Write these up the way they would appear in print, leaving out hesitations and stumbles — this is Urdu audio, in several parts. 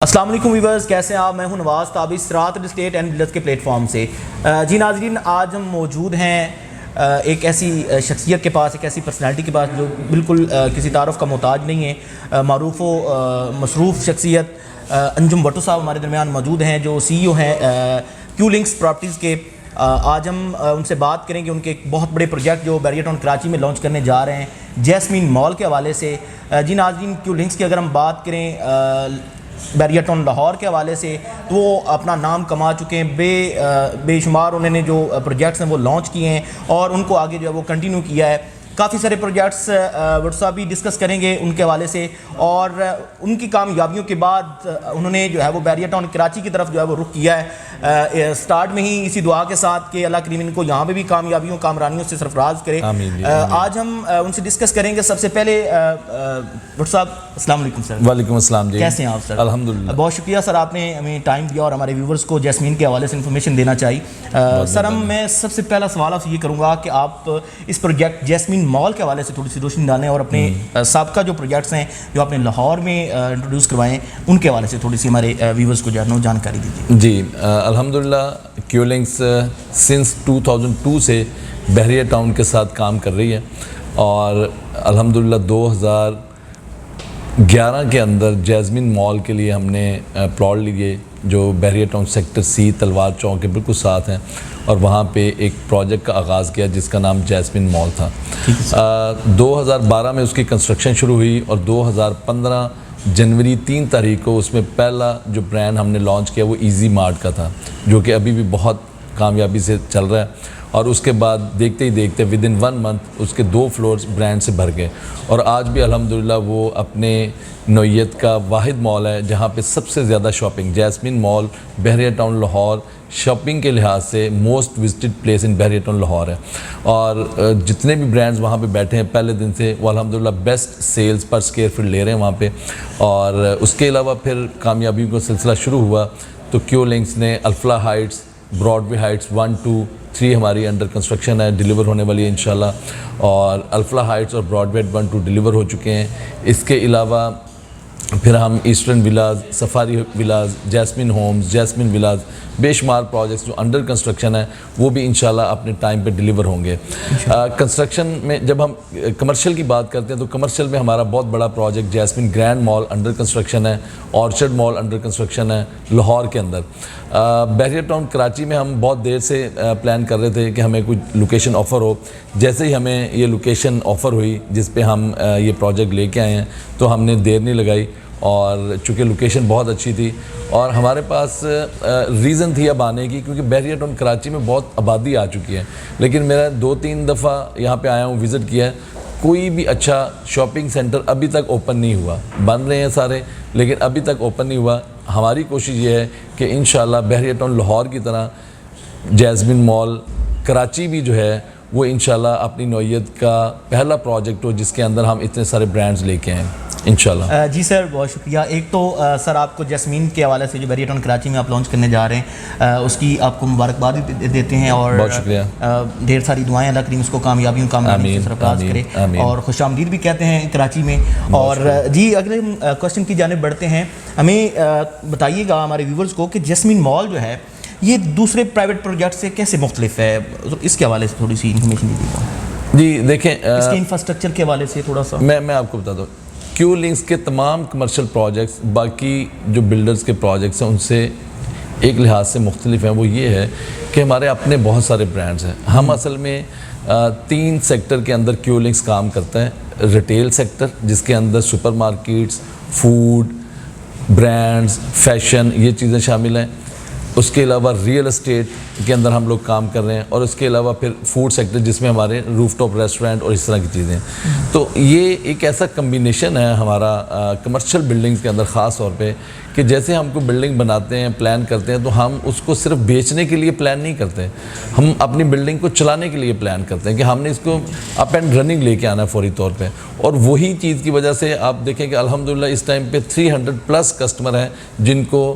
السلام علیکم ویورز، کیسے ہیں آپ؟ میں ہوں نواز تابی صراط اسٹیٹ اینڈ بلڈز کے پلیٹ فارم سے۔ جی ناظرین، آج ہم موجود ہیں ایک ایسی شخصیت کے پاس، ایک ایسی پرسنالٹی کے پاس جو بالکل کسی تعارف کا محتاج نہیں ہے۔ معروف و مصروف شخصیت انجم بٹو صاحب ہمارے درمیان موجود ہیں، جو سی ای او ہیں کیو لنکس پراپرٹیز کے۔ آج ہم ان سے بات کریں گے ان کے ایک بہت بڑے پروجیکٹ جو بیریئر ٹاؤن کراچی میں لانچ کرنے جا رہے ہیں، جیسمین مال کے حوالے سے۔ جی ناظرین، کیو لنکس کی اگر ہم بات کریں بیریئر ٹاؤن لاہور کے حوالے سے، تو وہ اپنا نام کما چکے ہیں۔ بے شمار انہوں نے جو پروجیکٹس ہیں وہ لانچ کیے ہیں اور ان کو آگے جو ہے وہ کنٹینیو کیا ہے۔ کافی سارے پروجیکٹس واٹس بھی ڈسکس کریں گے ان کے حوالے سے، اور ان کی کامیابیوں کے بعد انہوں نے جو ہے وہ بیریئر ٹاؤن کراچی کی طرف جو ہے وہ رخ کیا ہے، سٹارٹ میں ہی اسی دعا کے ساتھ کہ اللہ کریم ان کو یہاں پہ بھی کامیابیوں کامرانیوں سے سرفراز کرے۔ آج ہم ان سے ڈسکس کریں گے۔ سب سے پہلے بٹ صاحب السلام علیکم سر۔ وعلیکم السلام جی، کیسے ہیں آپ سر؟ الحمدللہ، بہت شکریہ سر، آپ نے ہمیں ٹائم دیا اور ہمارے ویورز کو جیسمین کے حوالے سے انفارمیشن دینا چاہیے۔ سر میں سب سے پہلا سوال آپ سے یہ کروں گا کہ آپ اس پروجیکٹ جیسمین مال کے حوالے سے تھوڑی سی روشنی ڈالیں، اور اپنے سابقہ جو پروجیکٹس ہیں جو آپ نے لاہور میں انٹروڈیوس کروائے ہیں ان کے حوالے سے تھوڑی سی ہمارے ویورز کو جانکاری دیجیے۔ جی الحمدللہ، کیو لنکس سنس 2002 سے بیریئر ٹاؤن کے ساتھ کام کر رہی ہے، اور الحمدللہ 2011 کے اندر جیسمین مال کے لیے ہم نے پلاٹ لیے جو بیریئر ٹاؤن سیکٹر سی تلوار چوک کے بالکل ساتھ ہیں، اور وہاں پہ ایک پروجیکٹ کا آغاز کیا جس کا نام جیسمین مال تھا۔ 2012 میں اس کی کنسٹرکشن شروع ہوئی، اور 2015 جنوری 3 تاریخ کو اس میں پہلا جو برانڈ ہم نے لانچ کیا وہ ایزی مارٹ کا تھا، جو کہ ابھی بھی بہت کامیابی سے چل رہا ہے۔ اور اس کے بعد دیکھتے ہی دیکھتے ودن 1 منتھ اس کے 2 فلورز برانڈ سے بھر گئے، اور آج بھی الحمدللہ وہ اپنے نوعیت کا واحد مال ہے جہاں پہ سب سے زیادہ شاپنگ، جیسمین مال بیریئر ٹاؤن لاہور شاپنگ کے لحاظ سے most visited place in barrier town Lahore ہے، اور جتنے بھی برانڈز وہاں پہ بیٹھے ہیں پہلے دن سے وہ الحمدللہ بیسٹ سیلز پر سکوائر فٹ لے رہے ہیں وہاں پہ۔ اور اس کے علاوہ پھر کامیابیوں کا سلسلہ شروع ہوا تو کیو لنکس نے الفلا ہائٹس، براڈ وے ہائٹس 1 2 3 ہماری انڈر کنسٹرکشن ہے، ڈیلیور ہونے والی ہے انشاءاللہ، اور الفلا ہائٹس اور براڈ وے 1 2 ڈیلیور ہو چکے ہیں۔ اس کے علاوہ پھر ہم eastern villas, safari villas, jasmine homes, jasmine villas, بے شمار پروجیکٹس جو انڈر کنسٹرکشن ہیں وہ بھی انشاءاللہ اپنے ٹائم پہ ڈیلیور ہوں گے۔ کنسٹرکشن میں جب ہم کمرشل کی بات کرتے ہیں تو کمرشل میں ہمارا بہت بڑا پروجیکٹ جیسمین گرینڈ مال انڈر کنسٹرکشن ہے، آرچرڈ مال انڈر کنسٹرکشن ہے لاہور کے اندر۔ بیریئر ٹاؤن کراچی میں ہم بہت دیر سے پلان کر رہے تھے کہ ہمیں کوئی لوکیشن آفر ہو۔ جیسے ہی ہمیں یہ لوکیشن آفر ہوئی جس پہ ہم یہ پروجیکٹ لے کے آئے ہیں تو ہم نے دیر نہیں لگائی، اور چونکہ لوکیشن بہت اچھی تھی اور ہمارے پاس ریزن تھی اب آنے کی، کیونکہ بیریئر ٹاؤن کراچی میں بہت آبادی آ چکی ہے، لیکن میرا 2-3 دفعہ یہاں پہ آیا ہوں، وزٹ کیا ہے، کوئی بھی اچھا شاپنگ سینٹر ابھی تک اوپن نہیں ہوا۔ بن رہے ہیں سارے لیکن ابھی تک اوپن نہیں ہوا۔ ہماری کوشش یہ ہے کہ انشاءاللہ بیریئر ٹاؤن لاہور کی طرح جیسمین مال کراچی بھی جو ہے وہ انشاءاللہ اپنی نوعیت کا پہلا پروجیکٹ ہو جس کے اندر ہم اتنے سارے برانڈز لے کے آئیں انشاءاللہ۔ جی سر، بہت شکریہ۔ ایک تو سر آپ کو جیسمین کے حوالے سے جو بیریئر ٹاؤن کراچی میں آپ لانچ کرنے جا رہے ہیں اس کی آپ کو مبارکباد دیتے ہیں، اور بہت شکریہ، ڈھیر ساری دعائیں، اللہ کریم اس کو کامیابیوں سے سرفراز کرے، اور خوش آمدید بھی کہتے ہیں کراچی میں۔ اور جی اگلے کوشچن کی جانب بڑھتے ہیں، ہمیں بتائیے گا ہمارے ویورز کو کہ جیسمین مال جو ہے یہ دوسرے پرائیویٹ پروجیکٹ سے کیسے مختلف ہے، اس کے حوالے سے تھوڑی سی انفارمیشن دیجیے گا۔ جی دیکھیں، اس کے انفراسٹرکچر کے حوالے سے تھوڑا سا میں آپ کو بتا دوں، کیو لنکس کے تمام کمرشل پروجیکٹس باقی جو بلڈرز کے پروجیکٹس ہیں ان سے ایک لحاظ سے مختلف ہیں، وہ یہ ہے کہ ہمارے اپنے بہت سارے برانڈز ہیں۔ ہم اصل میں 3 سیکٹر کے اندر کیو لنکس کام کرتا ہے۔ ریٹیل سیکٹر جس کے اندر supermarkets, food, brands, fashion, یہ چیزیں شامل ہیں۔ اس کے علاوہ ریئل اسٹیٹ کے اندر ہم لوگ کام کر رہے ہیں، اور اس کے علاوہ پھر فوڈ سیکٹر جس میں ہمارے روف ٹاپ ریسٹورنٹ اور اس طرح کی چیزیں ہیں۔ تو یہ ایک ایسا کمبینیشن ہے ہمارا کمرشل بلڈنگز کے اندر، خاص طور پہ کہ جیسے ہم کو بلڈنگ بناتے ہیں، پلان کرتے ہیں، تو ہم اس کو صرف بیچنے کے لیے پلان نہیں کرتے، ہم اپنی بلڈنگ کو چلانے کے لیے پلان کرتے ہیں کہ ہم نے اس کو اپ اینڈ رننگ لے کے آنا ہے فوری طور پہ۔ اور وہی چیز کی وجہ سے آپ دیکھیں کہ الحمدللہ اس ٹائم پہ 300+ کسٹمر ہیں جن کو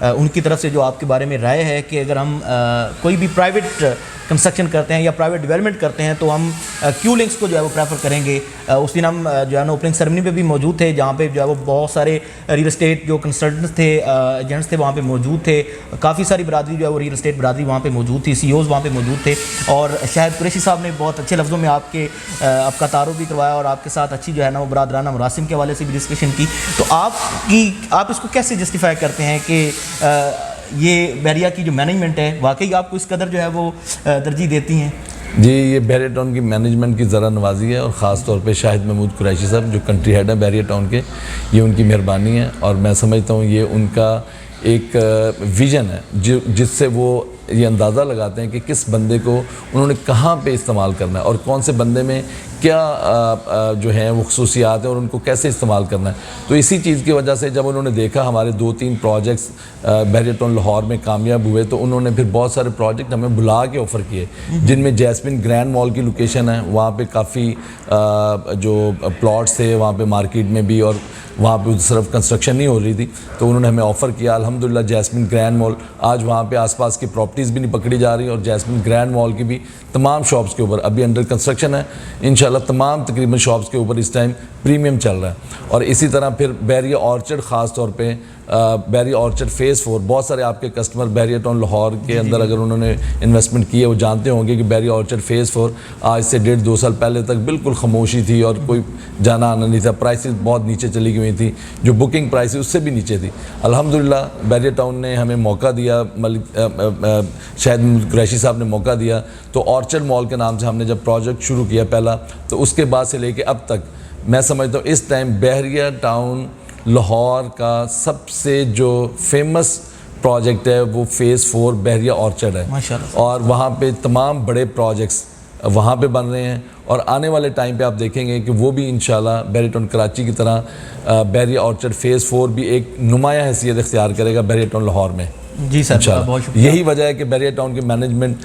ان کی طرف سے جو آپ کے بارے میں رائے ہے کہ اگر ہم کوئی بھی پرائیویٹ کنسٹرکشن کرتے ہیں یا پرائیویٹ ڈیولپمنٹ کرتے ہیں تو ہم کیو لنکس کو جو ہے وہ پریفر کریں گے. اس دن ہم جو ہے نا اوپننگ سیرمنی پہ بھی موجود تھے, جہاں پہ جو ہے وہ بہت سارے ریئل اسٹیٹ جو کنسلٹنٹس تھے, ایجنٹس تھے, وہاں پہ موجود تھے. کافی ساری برادری جو ہے وہ ریئل اسٹیٹ برادری وہاں پہ موجود تھی, سی اوز وہاں پہ موجود تھے, اور شاہد قریشی صاحب نے بہت اچھے لفظوں میں آپ کا تعارف بھی کروایا اور آپ کے ساتھ اچھی جو ہے نا وہ برادرانہ مراسم کے حوالے سے بھی ڈسکشن کی. تو آپ اس کو کیسے جسٹیفائی کرتے ہیں کہ یہ بحریہ کی جو مینجمنٹ ہے واقعی آپ کو اس قدر جو ہے وہ ترجیح دیتی ہیں؟ جی, یہ بحریہ ٹاؤن کی مینجمنٹ کی ذرا نوازی ہے, اور خاص طور پہ شاہد محمود قریشی صاحب جو کنٹری ہیڈ ہیں بحریہ ٹاؤن کے, یہ ان کی مہربانی ہے. اور میں سمجھتا ہوں یہ ان کا ایک ویژن ہے جس سے وہ یہ اندازہ لگاتے ہیں کہ کس بندے کو انہوں نے کہاں پہ استعمال کرنا ہے اور کون سے بندے میں کیا جو ہیں وہ خصوصیات ہیں اور ان کو کیسے استعمال کرنا ہے. تو اسی چیز کی وجہ سے جب انہوں نے دیکھا ہمارے 2-3 پروجیکٹس بحریہ ٹاؤن لاہور میں کامیاب ہوئے, تو انہوں نے پھر بہت سارے پروجیکٹ ہمیں بلا کے آفر کیے, جن میں جیسمن گرینڈ مال کی لوکیشن ہے, وہاں پہ کافی جو پلاٹس تھے وہاں پہ مارکیٹ میں بھی, اور وہاں پہ صرف کنسٹرکشن نہیں ہو رہی تھی, تو انہوں نے ہمیں آفر کیا. الحمدللہ جیسمن گرینڈ مال آج وہاں پہ آس پاس کی پراپرٹیز بھی نہیں پکڑی جا رہی, اور جیسمن گرینڈ مال کی بھی تمام شاپس کے اوپر ابھی انڈر کنسٹرکشن ہے. انشاءاللہ تمام تقریباً شاپس کے اوپر اس ٹائم پریمیم چل رہا ہے. اور اسی طرح پھر بحریہ آرچرڈ, خاص طور پہ بحریہ آرچرڈ فیز 4, بہت سارے آپ کے کسٹمر بحریہ ٹاؤن لاہور کے اندر اگر انہوں نے انویسٹمنٹ کی ہے وہ جانتے ہوں گے کہ بحریہ آرچرڈ فیز 4 آج سے 1.5-2 سال پہلے تک بالکل خاموشی تھی اور کوئی جانا آنا نہیں تھا, پرائسز بہت نیچے چلی گئی تھی, جو بکنگ پرائس اس سے بھی نیچے تھی. الحمدللہ بحریہ ٹاؤن نے ہمیں موقع دیا, شاہد محمود قریشی صاحب نے موقع دیا, تو آرچرڈ مال کے نام سے ہم نے جب پروجیکٹ شروع کیا پہلا, تو اس کے بعد سے لے کے اب تک میں سمجھتا ہوں اس ٹائم بحریہ ٹاؤن لاہور کا سب سے جو فیمس پروجیکٹ ہے وہ فیز 4 بحریہ آرچرڈ ہے. اور وہاں پہ تمام بڑے پروجیکٹس وہاں پہ بن رہے ہیں, اور آنے والے ٹائم پہ آپ دیکھیں گے کہ وہ بھی انشاءاللہ بحریہ ٹاؤن کراچی کی طرح بحریہ آرچرڈ فیز 4 بھی ایک نمایاں حیثیت اختیار کرے گا بحریہ ٹاؤن لاہور میں. جی سر, بہت شکریہ. یہی وجہ ہے کہ بحریہ ٹاؤن کی مینجمنٹ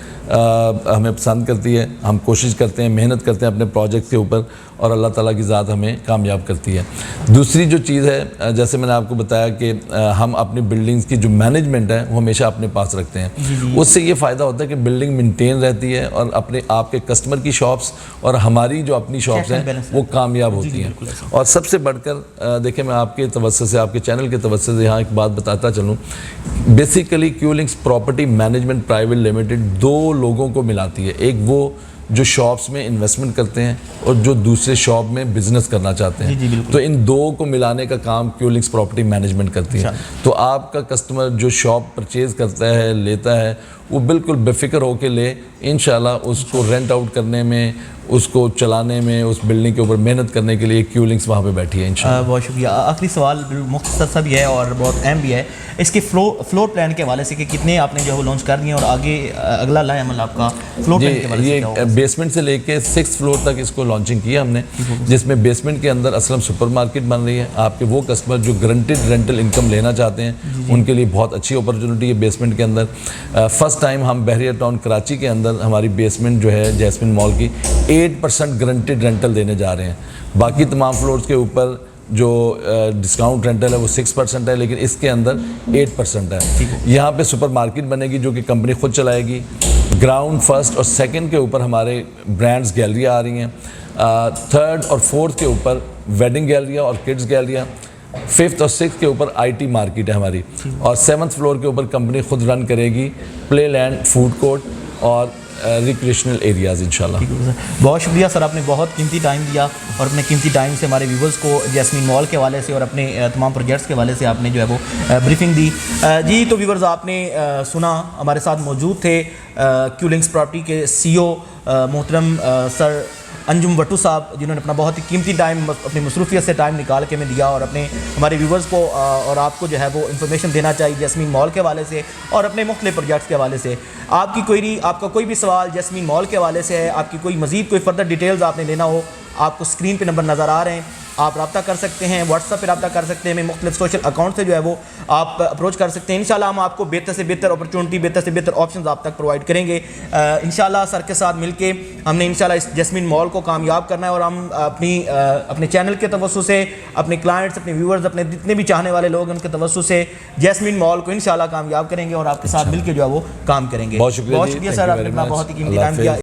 ہمیں پسند کرتی ہے, ہم کوشش کرتے ہیں, محنت کرتے ہیں اپنے پروجیکٹ کے اوپر, اور اللہ تعالیٰ کی ذات ہمیں کامیاب کرتی ہے. دوسری جو چیز ہے, جیسے میں نے آپ کو بتایا کہ ہم اپنی بلڈنگز کی جو مینجمنٹ ہے وہ ہمیشہ اپنے پاس رکھتے ہیں. اس سے یہ فائدہ ہوتا ہے کہ بلڈنگ مینٹین رہتی ہے, اور اپنے آپ کے کسٹمر کی شاپس اور ہماری جو اپنی شاپس ہیں وہ کامیاب ہوتی ہیں. اور سب سے بڑھ کر دیکھیں, میں آپ کے توسط سے, آپ کے چینل کے توسط سے یہاں ایک بات بتاتا چلوں. Basically Q links property management private limited 2 لوگوں کو ملاتی ہے. ایک وہ جو شاپس میں انویسٹمنٹ کرتے ہیں اور جو دوسرے شاپ میں بزنس کرنا چاہتے ہیں, تو ان 2 کو ملانے کا کام کیو لنکس پراپرٹی مینجمنٹ کرتی ہے. تو آپ کا کسٹمر جو شاپ پرچیز کرتا ہے, لیتا ہے, وہ بالکل بے فکر ہو کے لے, انشاءاللہ اس کو رینٹ آؤٹ کرنے میں, اس کو چلانے میں, اس بلڈنگ کے اوپر محنت کرنے کے لیے کیو لنکس وہاں پہ بیٹھی ہے انشاءاللہ. بہت شکریہ. آخری سوال مختصر سا بھی ہے اور بہت اہم بھی ہے, اس کے فلور پلان کے حوالے سے کہ کتنے آپ نے جو ہے لانچ کر دیے, اور آگے اگلا لائے عمل آپ کا فلور پلان کے حوالے سے کیا ہوگا؟ بیسمنٹ سے لے کے 6th فلور تک اس کو لانچنگ کیا ہم نے, جس میں بیسمنٹ کے اندر اسلم سپر مارکیٹ بن رہی ہے. آپ کے وہ کسٹمر جو گرنٹڈ رینٹل انکم لینا چاہتے ہیں ان کے لیے بہت اچھی اپرچونٹی ہے بیسمنٹ کے اندر. فرسٹ ٹائم ہم بحریہ ٹاؤن کراچی کے اندر ہماری بیسمنٹ جو ہے جیسمن مال کی 8% گرنٹڈ رینٹل دینے جا رہے ہیں. باقی تمام فلورز کے اوپر جو ڈسکاؤنٹ رینٹل ہے وہ 6% ہے, لیکن اس کے اندر 8% ہے. یہاں پہ سپر مارکیٹ بنے گی جو کہ کمپنی خود چلائے گی. گراؤنڈ 1st اور 2nd کے اوپر ہمارے برانڈز گیلریاں آ رہی ہیں. 3rd اور 4th کے اوپر ویڈنگ گیلریاں اور کڈز گیلریاں. 5th اور 6th کے اوپر IT مارکیٹ ہے ہماری, اور 7th فلور کے اوپر کمپنی خود رن کرے گی پلے لینڈ, فوڈ کورٹ اور ریکریشنل ایریاز انشاءاللہ. بہت شکریہ سر, آپ نے بہت قیمتی ٹائم دیا, اور اپنے قیمتی ٹائم سے ہمارے ویورز کو جیسمین مال کے حوالے سے اور اپنے تمام پروجیکٹس کے حوالے سے آپ نے جو ہے وہ بریفنگ دی. جی تو ویورز, آپ نے سنا, ہمارے ساتھ موجود تھے کیو لنکس پراپرٹی کے CEO محترم سر انجم وٹو صاحب, جنہوں نے اپنا بہت ہی قیمتی ٹائم اپنی مصروفیت سے ٹائم نکال کے ہمیں دیا, اور اپنے ہمارے ویورز کو اور آپ کو جو ہے وہ انفارمیشن دینا چاہیے جیسمین مال کے حوالے سے اور اپنے مختلف پروجیکٹس کے حوالے سے. آپ کی کوئی آپ کا کوئی بھی سوال جیسمین مال کے حوالے سے ہے, آپ کی کوئی مزید کوئی فردر ڈیٹیلز آپ نے لینا ہو, آپ کو اسکرین پہ نمبر نظر آ رہے ہیں, آپ رابطہ کر سکتے ہیں, واٹس ایپ پہ رابطہ کر سکتے ہیں, ہمیں مختلف سوشل اکاؤنٹ سے جو ہے وہ آپ اپروچ کر سکتے ہیں. انشاءاللہ ہم آپ کو بہتر سے بہتر اپرچونٹی, بہتر سے بہتر آپشنز آپ تک پرووائڈ کریں گے. انشاءاللہ سر کے ساتھ مل کے ہم نے انشاءاللہ اس جیسمین مال کو کامیاب کرنا ہے, اور ہم اپنے چینل کے توسط سے, اپنے کلائنٹس, اپنے ویورز, اپنے جتنے بھی چاہنے والے لوگ ہیں ان کے توسط سے جیسمین مال کو انشاءاللہ کامیاب کریں گے, اور آپ کے ساتھ مل کے جو ہے وہ کام کریں گے. بہت شکریہ سر, آپ نے اپنا بہت ہی قیمتی ٹائم دیا.